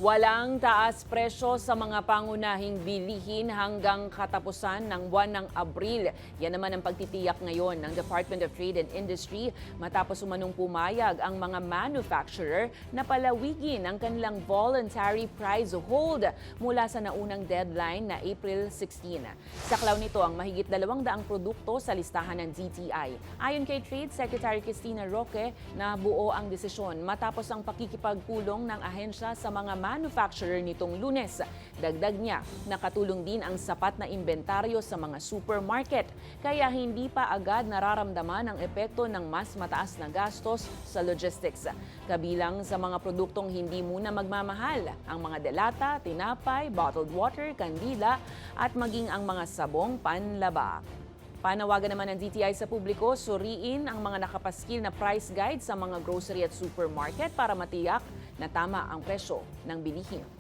Walang taas presyo sa mga pangunahing bilihin hanggang katapusan ng buwan ng Abril. Yan naman ang pagtitiyak ngayon ng Department of Trade and Industry matapos umanong pumayag ang mga manufacturer na palawigin ang kanilang voluntary price hold mula sa naunang deadline na April 16. Saklaw nito ang mahigit 200 produkto sa listahan ng DTI. Ayon kay Trade Secretary Cristina Roque, nabuo ang desisyon matapos ang pakikipagpulong ng ahensya sa mga manufacturer nitong Lunes. Dagdag niya, nakatulong din ang sapat na inventaryo sa mga supermarket, kaya hindi pa agad nararamdaman ang epekto ng mas mataas na gastos sa logistics. Kabilang sa mga produktong hindi muna magmamahal, ang mga delata, tinapay, bottled water, kandila at maging ang mga sabong panlaba. Panawagan naman ng DTI sa publiko, suriin ang mga nakapaskil na price guide sa mga grocery at supermarket para matiyak na tama ang presyo ng bilihin.